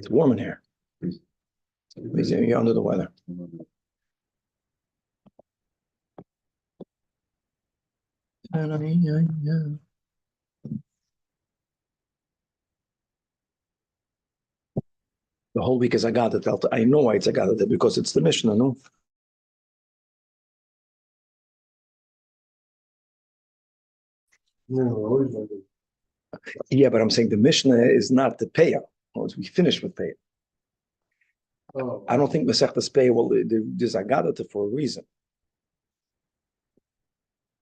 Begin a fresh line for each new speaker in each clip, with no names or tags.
It's warm in here. You're under the weather. The whole week is Agadah. I know why it's Agadah, because it's the Mishnah, no? Yeah, but I'm saying the Mishnah is not the Peah. We finished with Peah. Oh. I don't think Masechtas Peah, well, there's Agadah for a reason.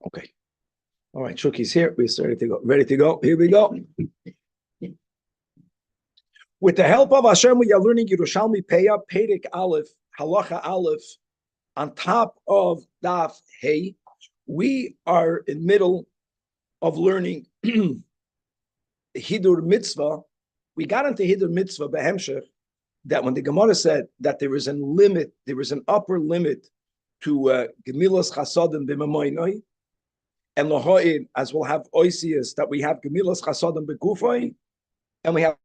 Okay. All right, Shuki's here. We're ready to go. Ready to go. Here we go. With the help of Hashem, we are learning Yerushalmi Peah, Perek Aleph, Halacha Aleph, on top of Daf Hey. We are in middle of learning Hidur Mitzvah. We got into Hidur Mitzvah Behemshech, that when the Gemara said that there is a limit, there is an upper limit to Gemilas Chasadim B'Mamoinoi, and Lahoid, as we'll have Oisius, that we have Gemilas Chasadim B'Gufoi, and we have.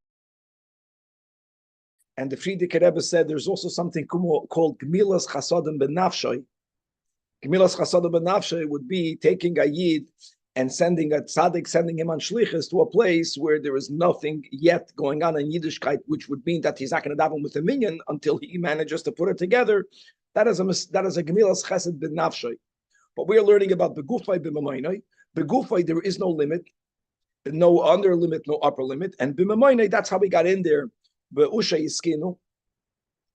And the Frierdiker Rebbe said there's also something called Gemilas Chasadim B'Nafshoi. Gemilas Chasadim B'Nafshoi would be taking a Yid and sending a tzaddik, sending him on shlichus to a place where there is nothing yet going on in Yiddishkeit, which would mean that he's not going to daven with a minyan until he manages to put it together. That is a Gemilas Chesed B'Nafshoi. But we are learning about Begufay B'Mamoinoi. Begufay, there is no limit, no under limit, no upper limit. And B'Mamoinoi, that's how we got in there. Be'usha Yiskinu.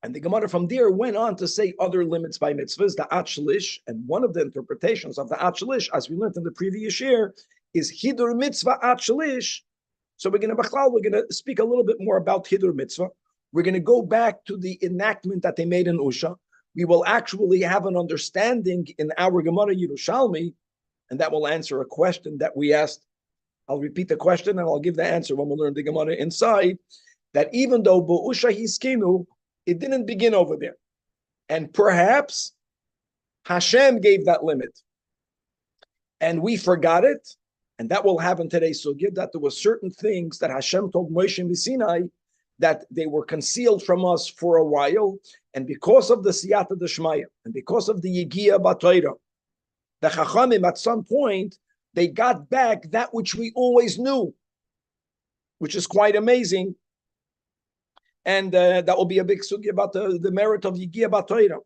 And the Gemara from there went on to say other limits by mitzvahs, the Atshlish, and one of the interpretations of the Atshlish, as we learned in the previous year, is Hidur Mitzvah Atshlish. So we're going to speak a little bit more about Hidur Mitzvah. We're going to go back to the enactment that they made in Usha. We will actually have an understanding in our Gemara Yerushalmi, and that will answer a question that we asked. I'll repeat the question and I'll give the answer when we learn the Gemara inside, that even though Be'usha Hiskinu, it didn't begin over there. And perhaps Hashem gave that limit. And we forgot it. And that will happen today. So give that there were certain things that Hashem told Moshe Sinai that they were concealed from us for a while. And because of the Siyata Deshmaya, and because of the Yigia Batoira, the Chachamim at some point, they got back that which we always knew, which is quite amazing. And that will be a big sugi about the merit of Yigia Batoira.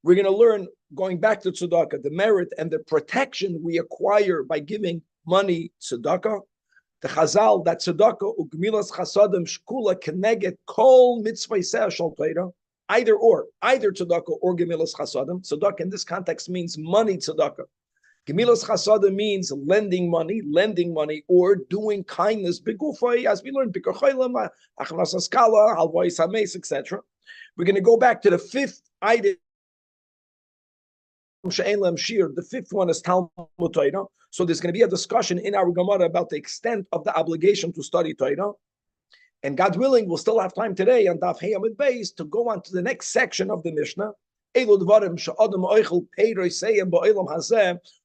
We're going to learn, going back to tzedakah, the merit and the protection we acquire by giving money tzedakah. The Chazal, that tzedakah ugmilas chasadim shkula keneget kol mitzvah shal Torah, either tzedakah or gemilas chasadim. Tzedakah in this context means money tzedakah. Gemilas chasadim means lending money, or doing kindness. Begufay, as we learned, b'karcholim, achnas askala, halvay sames, etc. We're going to go back to the fifth item. The fifth one is Talmud Torah. So there's going to be a discussion in our Gemara about the extent of the obligation to study Torah. And God willing, we'll still have time today on Daf Hey Amud Beis to go on to the next section of the Mishnah.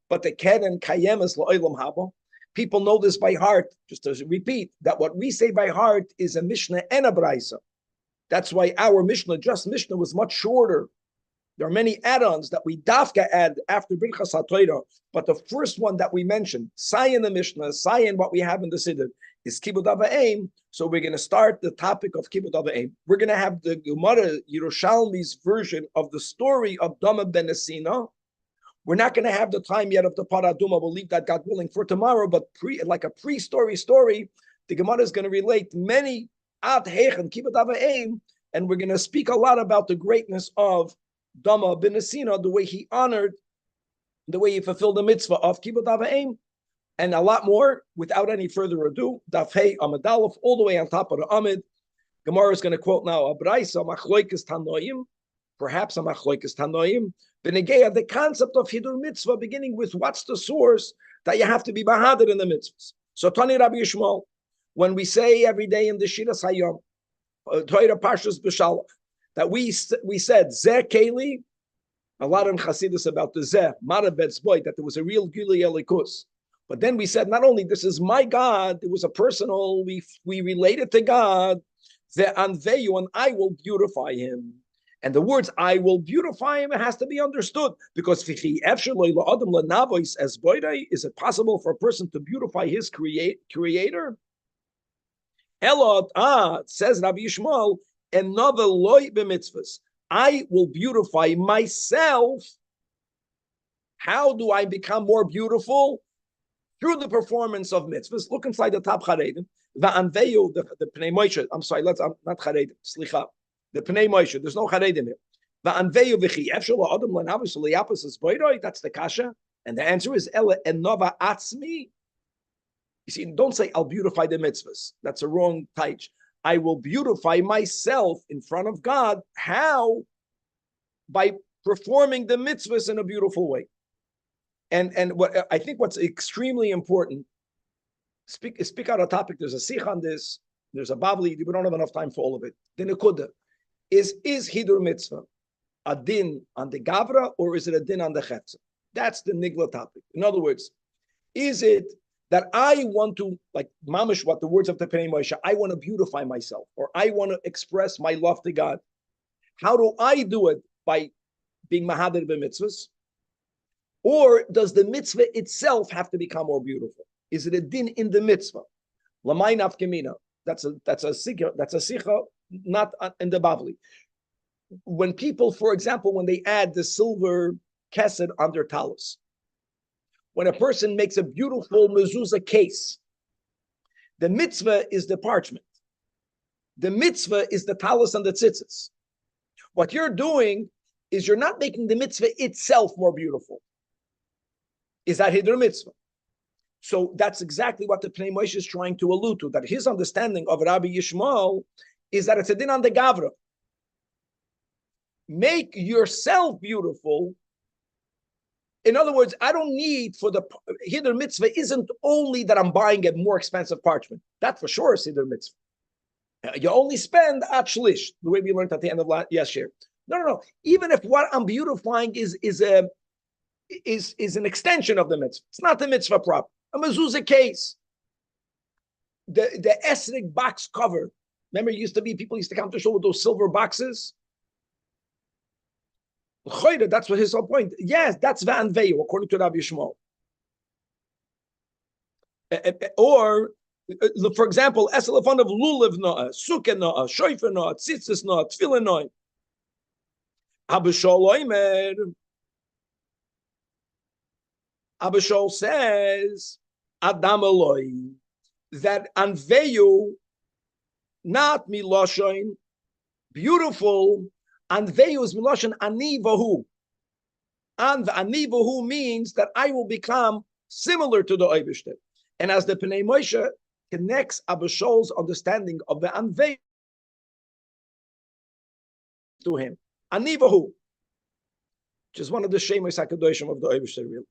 But the keren kayemes la'olam haba. People know this by heart. Just to repeat, that what we say by heart is a Mishnah and a Braisa. That's why our Mishnah was much shorter. There are many add-ons that we dafka add after Birchas HaTorah, but the first one that we mentioned, Sayin the Mishnah, Sayin what we have in the Siddur, is Kibud Ava'im. So we're going to start the topic of Kibud Ava'im. We're going to have the Gemara Yerushalmi's version of the story of Dama ben Esina. We're not going to have the time yet of the Paraduma. We'll leave that, God willing, for tomorrow. But like a pre-story story, the Gemara is going to relate many Ad Hechen Kibud Ava'im, and we're going to speak a lot about the greatness of Dama ben Esina, the way he honored, the way he fulfilled the mitzvah of Kibud Ava'im, and a lot more. Without any further ado, Daf Hey Amud Aleph, all the way on top of the Amud. Gemara is going to quote now a Braisa Machloikes Tanoim, perhaps a Machloikes Tanoim, Benegeya, the concept of Hidur Mitzvah, beginning with what's the source that you have to be bahadur in the mitzvahs. So Tani Rabbi Yishmael, when we say every day in the Shiras Hayom, Torah Parshas B'Shalach, that we said Zeh Keli, a lot of Chassidus about the Zeh Marabet's boy, that there was a real Gili Elikus. But then we said not only this is my God, it was a personal, we related to God. The anveyu, and I will beautify him. And the words "I will beautify him" has to be understood because is it possible for a person to beautify his creator? Elot, says Rabbi Yishmael, another loy b'mitzvahs. I will beautify myself. How do I become more beautiful? Through the performance of mitzvahs. Look inside the top charedim. The anveyu, the Pnei Moshe. I'm sorry, not charedim. Slicha. The Pnei Moshe. There's no charedim here. The anveyu v'chi efshel adam lanavis liapis is boyroi. That's the kasha. And the answer is ela enova atzmi. You see, don't say I'll beautify the mitzvahs. That's a wrong taich. I will beautify myself in front of God. How? By performing the mitzvahs in a beautiful way. And what I think what's extremely important, speak out a topic. There's a sikh on this. There's a babli. We don't have enough time for all of it. The nekuda is hidur mitzvah a din on the gavra or is it a din on the chetza? That's the nigla topic. In other words, is it that I want to, like mamish, what the words of the Pnei Moshe, I want to beautify myself or I want to express my love to God? How do I do it? By being mahadir b'mitzvahs? Or does the mitzvah itself have to become more beautiful? Is it a din in the mitzvah? Lamay nafkemina. That's a sikha, not in the Bavli. When people, for example, when they add the silver kesed on their talus, when a person makes a beautiful mezuzah case, the mitzvah is the parchment. The mitzvah is the talus and the tzitzis. What you're doing is you're not making the mitzvah itself more beautiful. Is that hidur mitzvah? So that's exactly what the Pnei Moshe is trying to allude to, that his understanding of Rabbi Yishmael is that it's a din on the gavra. Make yourself beautiful. In other words, I don't need for the hidur mitzvah isn't only that I'm buying a more expensive parchment. That for sure is hidur mitzvah. You only spend at shlish, the way we learned at the end of last year. No. Even if what I'm beautifying is an extension of the mitzvah. It's not the mitzvah proper. A mezuzah case. The esrig box cover. Remember, it used to be, people used to come to show with those silver boxes. That's what his whole point. Yes, that's va'anveyu, according to Rabbi Yishmael. Or, for example, eselafon of lulav noah, sukkah noah, shoifer noah, tzitzis noah, tefillah noah. Abishol says, Adam Eloi, that anveyu, not miloshin, beautiful, anveyu is miloshin anivahu. And anivahu means that I will become similar to the Eibishter. And as the Pnei Moshe connects Abishol's understanding of the anveyu to him. Anivahu, which is one of the Shemus HaKadoshim of the Eibishter, really.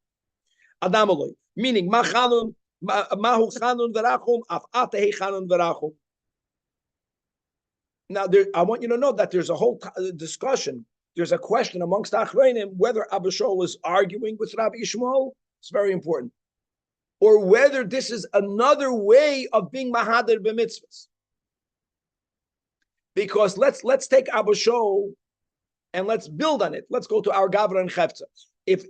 Adam Eloi, meaning mahu chanun verachum af atehi chanun verachum. Now, I want you to know that there's a whole discussion. There's a question amongst Achreinim whether Abishol is arguing with Rabbi Yishmael. It's very important, or whether this is another way of being mahadir b'mitzvahs. Because let's take Abishol and let's build on it. Let's go to our Gavra and Chefza. If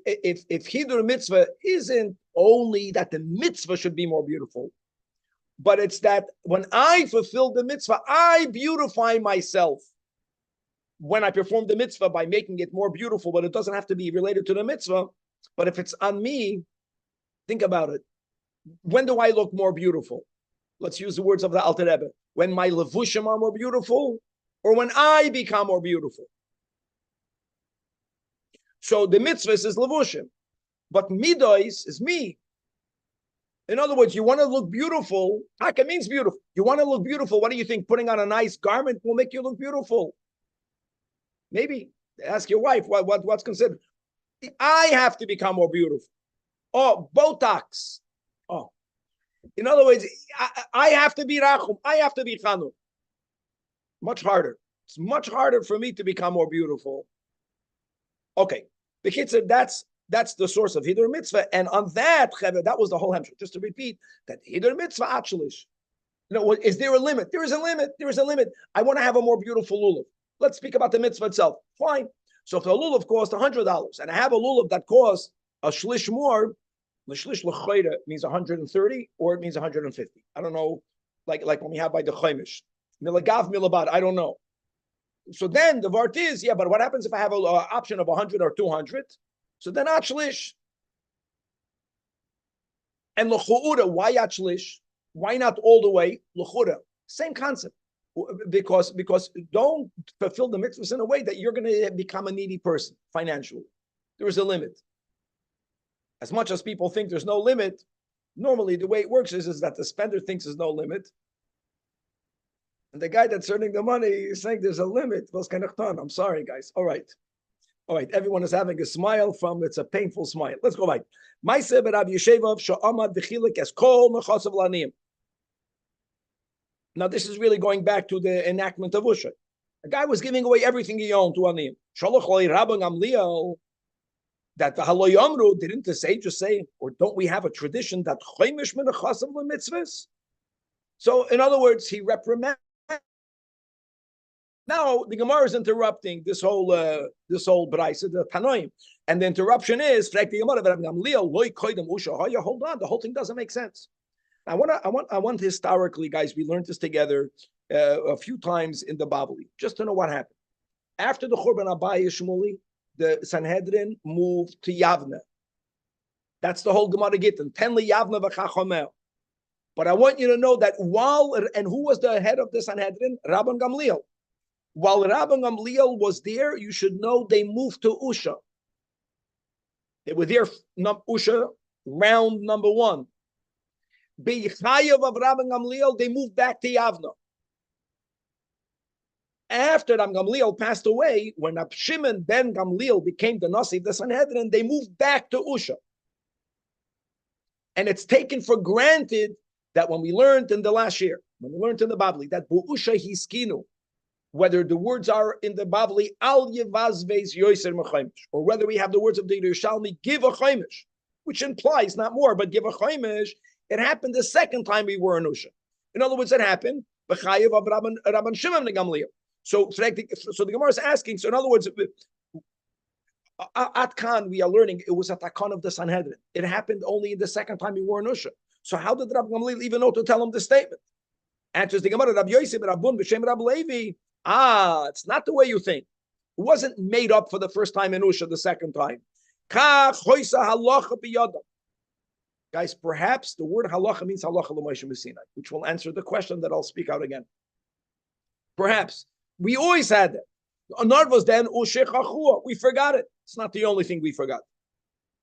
hidur mitzvah isn't only that the mitzvah should be more beautiful, but it's that when I fulfill the mitzvah, I beautify myself. When I perform the mitzvah by making it more beautiful, but it doesn't have to be related to the mitzvah. But if it's on me, think about it. When do I look more beautiful? Let's use the words of the Alter Rebbe. When my levushim are more beautiful, or when I become more beautiful. So the mitzvah is levushim, but midos is me. In other words, you want to look beautiful. Taka means beautiful. You want to look beautiful. What do you think? Putting on a nice garment will make you look beautiful. Maybe ask your wife what's considered. I have to become more beautiful. Oh, Botox. Oh, in other words, I have to be rachum. I have to be chanun. Much harder. It's much harder for me to become more beautiful. Okay, the kid said that's the source of hidur mitzvah, and on that was the whole hemshah. Just to repeat that hidur mitzvah achlish. No, is there a limit? There is a limit. There is a limit. I want to have a more beautiful lulav. Let's speak about the mitzvah itself. Fine. So if the lulav costs $100 and I have a lulav that costs a shlish more, the shlish l'chayda means 130 or it means 150. I don't know, like when we have by the chaimish. Milagav, milabad, I don't know. So then the vart is, yeah, but what happens if I have an option of 100 or 200? So then shlish. And l'chu'ura, why shlish? Why not all the way? L'chu'ura, same concept. Because don't fulfill the mitzvahs in a way that you're going to become a needy person financially. There is a limit. As much as people think there's no limit, normally the way it works is that the spender thinks there's no limit. And the guy that's earning the money is saying there's a limit. I'm sorry, guys. All right. Everyone is having a smile it's a painful smile. Let's go back. Now, this is really going back to the enactment of Usha. A guy was giving away everything he owned to Aniyim. That the Haloyamru didn't the sage just say, or don't we have a tradition that Chaimish Menachasav mitzvahs? So, in other words, he reprimanded. Now the Gemara is interrupting this whole Braisa, the Tanoim, and the interruption is hold on, the whole thing doesn't make sense. I want historically, guys, we learned this together a few times in the Babli, just to know what happened. After the Churban Abaye Shmuli, the Sanhedrin moved to Yavne. That's the whole Gemara Gittin. Tenli Yavne v'chachomel. But I want you to know that who was the head of the Sanhedrin? Rabban Gamliel. While Rabban Gamliel was there, you should know they moved to Usha. They were there, Usha, round number 1. B'yichayev of Rabban Gamliel, they moved back to Yavna. After Rabban Gamliel passed away, when Shimon ben Gamliel became the Nasi of the Sanhedrin, they moved back to Usha. And it's taken for granted that when we learned in the last year, when we learned in the Babli, that Bu'usha hiskinu, whether the words are in the Babli, al yevazveis yoiser mechaimish, or whether we have the words of the Yerushalmi, give a chaimish, which implies not more, but give a chaimish. It happened the second time we were in Usha. In other words, it happened b'chayev of Rabban Shimon ben Gamliel. So the Gemara is asking. So in other words, at Khan we are learning it was at Takon of the Sanhedrin. It happened only the second time we were in Usha. So how did Rabban Gamliel even know to tell him this statement? Answers the Gemara, Rabbi Yosef Rabbun b'Shem Rabbi Levi. It's not the way you think. It wasn't made up for the first time in Usha the second time. Guys, perhaps the word halacha means halacha l'Moshe Sinai, which will answer the question that I'll speak out again. Perhaps. We always had that. Narvos then, we forgot it. It's not the only thing we forgot.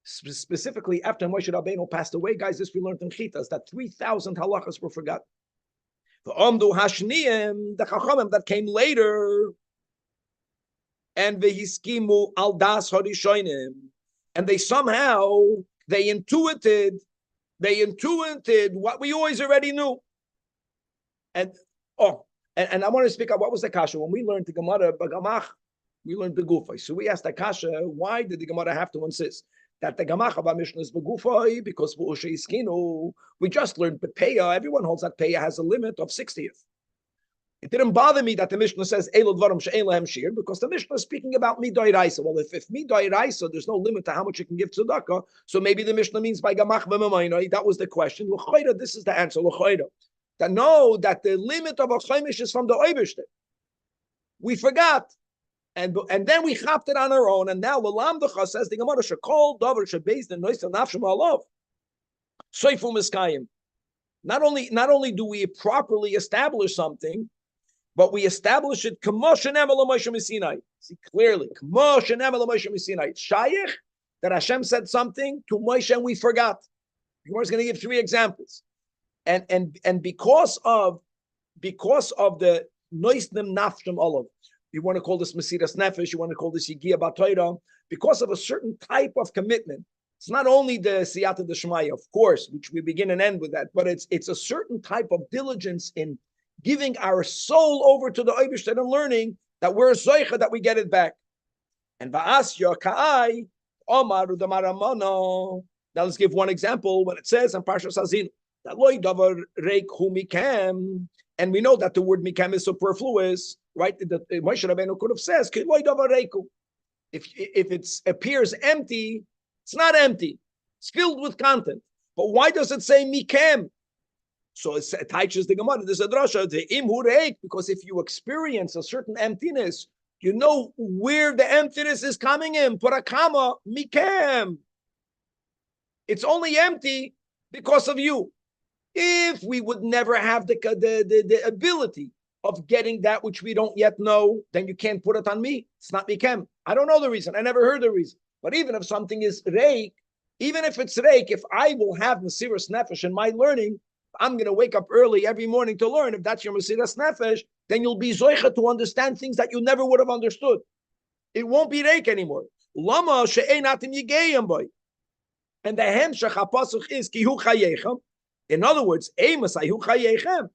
Specifically, after Moshe Rabbeinu passed away, guys, this we learned in Chitas, that 3,000 halachas were forgotten. The Hashniim, the Chachamim that came later, and Vehiskimu al das harishonim, and they intuited what we always already knew. And I want to speak up. What was the kasha when we learned the Gemara Bagamach? We learned Begufay. So we asked the kasha, why did the Gemara have to insist that the Gamach of our Mishnah is Begufay? Because we just learned Pepeya. Everyone holds that Peya has a limit of 60th. It didn't bother me that the Mishnah says Elo Dvarim She'en Lahem Shir, because the Mishnah is speaking about Midai Raisa. Well, if Midai Raisa, there's no limit to how much you can give tzedakah, so maybe the Mishnah means by Gamach B'Mamayna. That was the question. L'choida, this is the answer. L'choida. That the limit of a chaimish is from the Oibishter. We forgot. And then we chapped it on our own, and now Lalamdacha says the Gemara Shekol Dover Shebeis the Nois Nafshim Alav. Soifu Miskayim. Not only do we properly establish something, but we establish it Kamoshen Emel Moshe Sinai. See clearly, Kamoshen Emel Moshe Sinai. It's Shayich that Hashem said something to Moshe and we forgot. The Gemara is going to give 3 examples. And because of the Noisnim Nafshim Olav, you want to call this Mesiras Nefesh, you want to call this Yigia Batoira, because of a certain type of commitment. It's not only the Siyata Deshmaya, of course, which we begin and end with that, but it's a certain type of diligence in giving our soul over to the Eibishter and learning that we're Zoicha, that we get it back. And Va'asya Ka'ai, Omar Udamaramano. Now let's give one example when it says in Parshas Hazinu, That loy davar reik hu mikem, and we know that the word mikem is superfluous, right? That Moshe Rabbeinu could have said, loy davar reiku. If it appears empty, it's not empty. It's filled with content. But why does it say mikem? So it teaches the Gemara. There's a drasha, the im hu reik, because if you experience a certain emptiness, you know where the emptiness is coming in. Put a comma, mikem. It's only empty because of you. If we would never have the ability of getting that which we don't yet know, then you can't put it on me. It's not mikem. I don't know the reason. I never heard the reason. But even if something is reik, even if it's reik, if I will have Mesiras Nefesh in my learning, I'm going to wake up early every morning to learn. If that's your Mesiras Nefesh, then you'll be zoicha to understand things that you never would have understood. It won't be reik anymore. Lama she'einatim yigeyim boy. And the hemshach hapasuch is ki hu chayechem. In other words, emasai hu chayechem.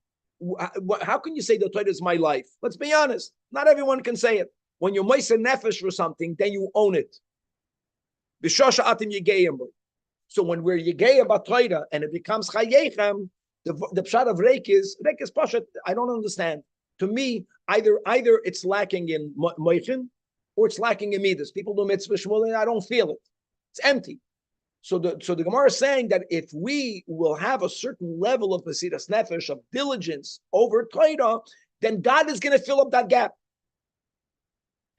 How can you say the Torah is my life? Let's be honest. Not everyone can say it. When you're Meiser Nefesh for something, then you own it. B'shosha atim yigeyim boy. So when we're yigeyim b'Torah and it becomes chayechem, the pshat of reik is pashat. I don't understand. To me, either it's lacking in moichin or it's lacking in midas. People do mitzvah shmul and I don't feel it. It's empty. So the Gemara is saying that if we will have a certain level of Mesiras Nefesh, of diligence over Torah, then God is going to fill up that gap.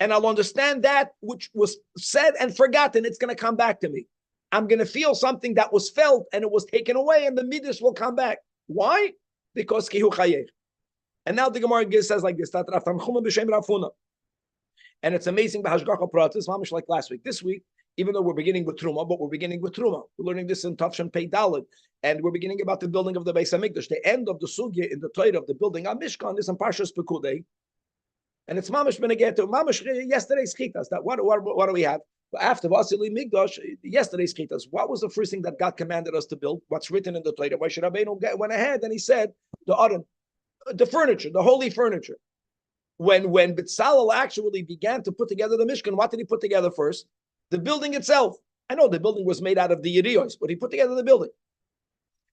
And I'll understand that which was said and forgotten. It's going to come back to me. I'm going to feel something that was felt and it was taken away, and the midas will come back. Why? Because kihu chayech. And now the Gemara says like this, and it's amazing, b'hashgacha pratis, mamish like last week. This week, even though we're beginning with Truma, but we're beginning with Truma. We're learning this in Tavshan Pei Daled, and we're beginning about the building of the Beis Hamikdash. The end of the sugya in the Torah of the building of Mishkan is in Parshas Pekudei, and it's mamish benegeto. Mamish yesterday's chitas. That what do we have? After Vasili Migdash, yesterday's chitas. What was the first thing that God commanded us to build? What's written in the Torah? Moshe Rabbeinu went ahead and he said the furniture, the holy furniture. When B'Tzalel actually began to put together the Mishkan, what did he put together first? The building itself. I know the building was made out of the Yeriyos, but he put together the building.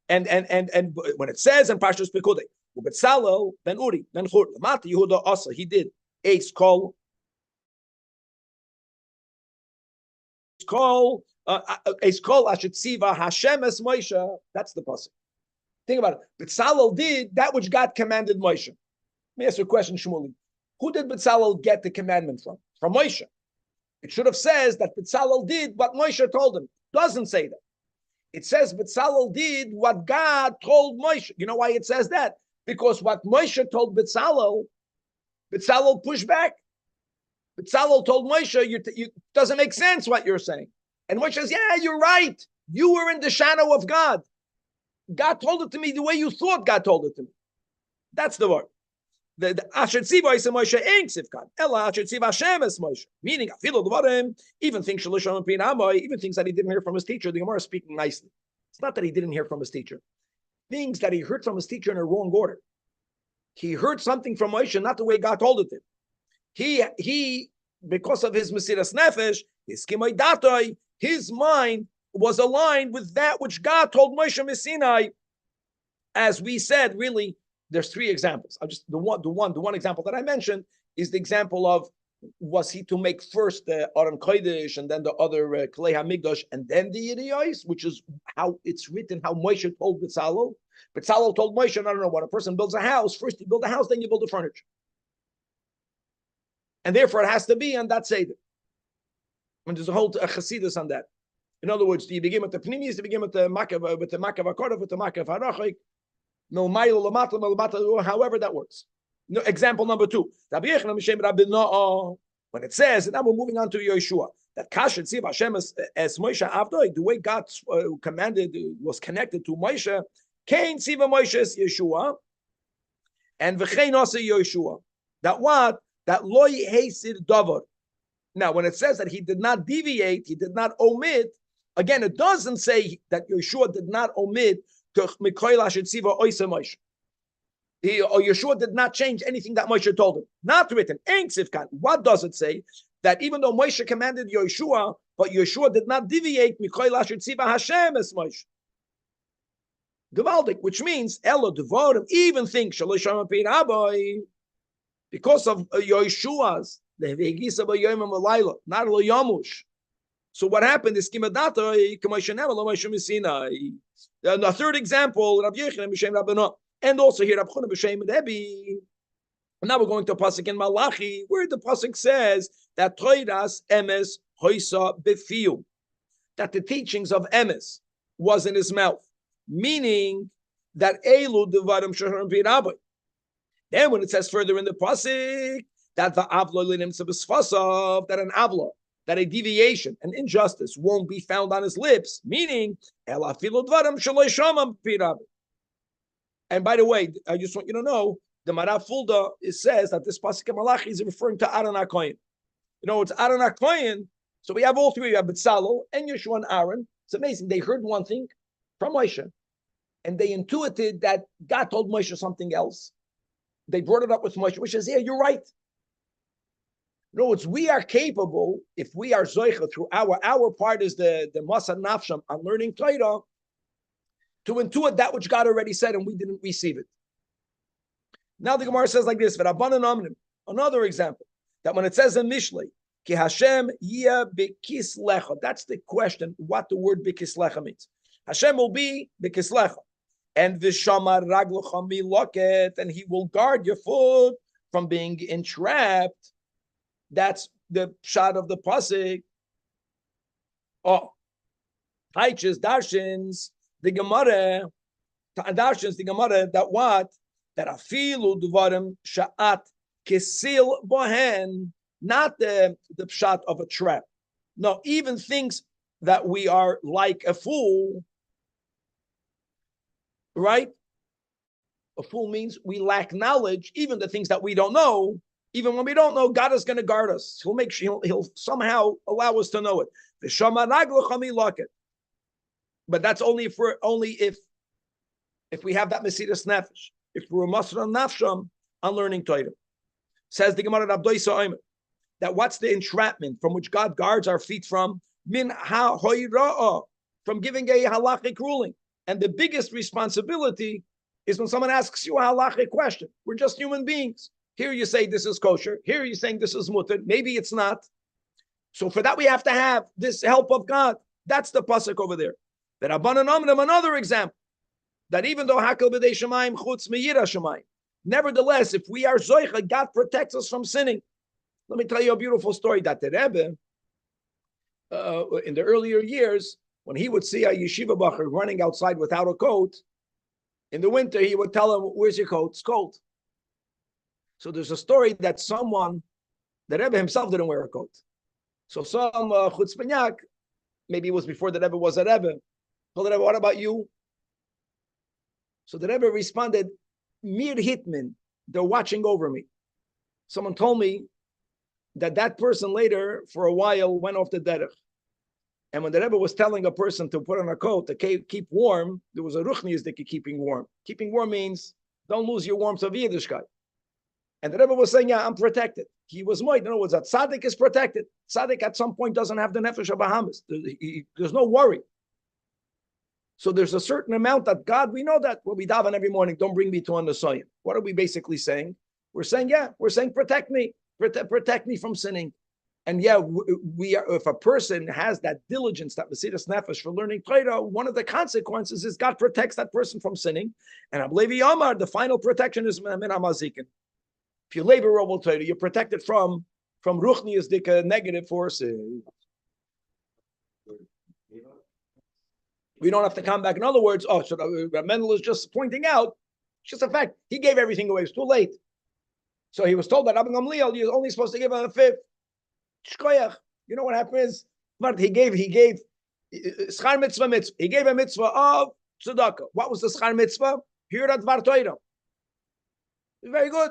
And when it says in Parshas Pekudei, B'Tzalel ben Uri ben Hur Lamata Yehuda Asa, he did Eis Kol Ashetziva Hashem es Moshe. That's the pasuk. Think about it. B'Tzalel did that which God commanded Moshe. Let me ask you a question, Shmuley. Who did B'Tzalel get the commandment from? From Moshe. It should have says that B'Tzalel did what Moshe told him. It doesn't say that. It says B'Tzalel did what God told Moshe. You know why it says that? Because what Moshe told B'Tzalel, B'Tzalel pushed back. B'Tzalel told Moshe, you doesn't make sense what you're saying. And Moshe says, yeah, you're right. You were in the shadow of God. God told it to me the way you thought God told it to me. That's the word. The Asher Tziva is Moshe ain't Sivkan. Ella Asher Tziva Hashem is Moshe. Meaning, Afilu Dvarim, even things Shalishon Pin Amoy, even things that he didn't hear from his teacher. The Gemara is speaking nicely. It's not that he didn't hear from his teacher. Things that he heard from his teacher in a wrong order. He heard something from Moshe, not the way God told it to him. He because of his Mesiras Nefesh, his Kimay Datoi, his mind was aligned with that which God told Moshe Sinai. As we said, really, there's three examples. The one example that I mentioned is the example of, was he to make first the Aron Kodesh and then the other Klei HaMikdash and then the Yiriyos, which is how it's written, how Moshe told B'Tzalel. B'Tzalel told Moshe, no, when a person builds a house, first you build a house, then you build the furniture. And therefore it has to be on that Seder. And there's a whole Chassidus on that. In other words, do you begin with the Pnimis, do you begin with the Makav HaKodesh, with the Makav HaRachik, however that works. No, example number 2. When it says, and now we're moving on to Yeshua, that Kasher Tziv Hashem as Moshe Avdoi, the way God commanded was connected to Moshe, Kain Tziv Moshe as Yeshua, and V'chein Asa Yeshua. That what? That Lo Yehesir Davar. Now, when it says that he did not deviate, he did not omit, again, it doesn't say that Yeshua did not omit or Yeshua did not change anything that Moshe told him. Not written. What does it say? That even though Moshe commanded Yeshua, but Yeshua did not deviate. Hashem es Moshe. Gewaldig, which means Elo Devorim, even think Shalisham Piraboy, because of Yeshua's, the Vegisa Bayom Malayla, not Lo Yamush. So what happened is Kimadata, the third example, Rabbi Yechon B'Shem Rabbana, and also here Rabbi Chuna B'Shem Rebbe. Now we're going to a pasuk in Malachi, where the pasuk says that Toiras Emes Hoisa Befiu, that the teachings of Emes was in his mouth, meaning that Elu Devarim Shaharim Piraboy. Then when it says further in the pasuk that the avlo linim sebesfasav, that an avlo, that a deviation, an injustice won't be found on his lips, meaning ela afilu dvarim shelo yishamam piraboy. And by the way, I just want you to know, the Marav Fulda says that this pasuk in Malachi is referring to Aaron HaKohen. You know, it's Aaron HaKohen. So we have all three. We have B'Tzalel and Yeshua and Aaron. It's amazing. They heard one thing from Moshe, and they intuited that God told Moshe something else. They brought it up with Moshe. Moshe says, yeah, you're right. In other words, we are capable, if we are Zajac through our part is the Masa Nafsham on learning Torah, to intuit that which God already said and we didn't receive it. Now the Gemara says like this, another example, that when it says in Mishlei, Ki Hashem yeh b'kislecha, that's the question, what the word b'kislecha means. Hashem will be b'kislecha, and v'shamar raglocha miloket, and he will guard your foot from being entrapped. That's the shot of the pasuk. Oh, Taiches Darshins, the Gemara, Darshins, the Gemara, that what? That afilu dvarim sha'at kesil bohen, not the pshat of a trap. No, even things that we are like a fool, right? A fool means we lack knowledge, even the things that we don't know. Even when we don't know, God is going to guard us. He'll make sure he'll somehow allow us to know it. But that's only if we have that Mesiras Nefesh, if we're Masra Nafsham on learning Torah. Says the Gemara Rabbi that what's the entrapment from which God guards our feet from? Min ha hoyra'ah, from giving a halachic ruling. And the biggest responsibility is when someone asks you a halachic question. We're just human beings. Here you say this is kosher. Here you're saying this is mutter. Maybe it's not. So for that we have to have this help of God. That's the pasuk over there. That Rabbanan Amram, another example, that even though Hakel b'dei Shemayim chutz miyira Shemayim, nevertheless, if we are Zajac, God protects us from sinning. Let me tell you a beautiful story that the Rebbe, in the earlier years, when he would see a yeshiva bacher running outside without a coat, in the winter he would tell him, "Where's your coat? It's cold." So there's a story that the Rebbe himself didn't wear a coat. So some chutzpaniak, maybe it was before the Rebbe was a Rebbe, told the Rebbe, "What about you?" So the Rebbe responded, "Mir hitman, they're watching over me." Someone told me that person later, for a while, went off the derech. And when the Rebbe was telling a person to put on a coat to keep warm, there was a ruchnius that keeping warm. Keeping warm means don't lose your warmth of Yiddishkeit. And the Rebbe was saying, yeah, I'm protected. He was moed. In other words, that tzaddik is protected. Tzaddik at some point doesn't have the nefesh of Bahamas. There's no worry. So there's a certain amount that God, we know that when we daven every morning, don't bring me to an asoyim. What are we basically saying? We're saying, protect me. Protect me from sinning. And yeah, we are, if a person has that diligence, that Mesiras Nefesh for learning Torah, one of the consequences is God protects that person from sinning. And Ablevi Yomar, the final protection is Min HaMazikin. If you labor Robel Torah, you're protected from Ruchnius Dika negative forces. We don't have to come back. In other words, so Mendel is just pointing out, it's just a fact. He gave everything away. It's too late. So he was told that Rabbi Gamliel, you're only supposed to give a fifth. Shkoyach. You know what happens? He gave schar mitzvah. He gave a mitzvah of tzedakah. What was the schar mitzvah? Here at Dvar Torah. Very good.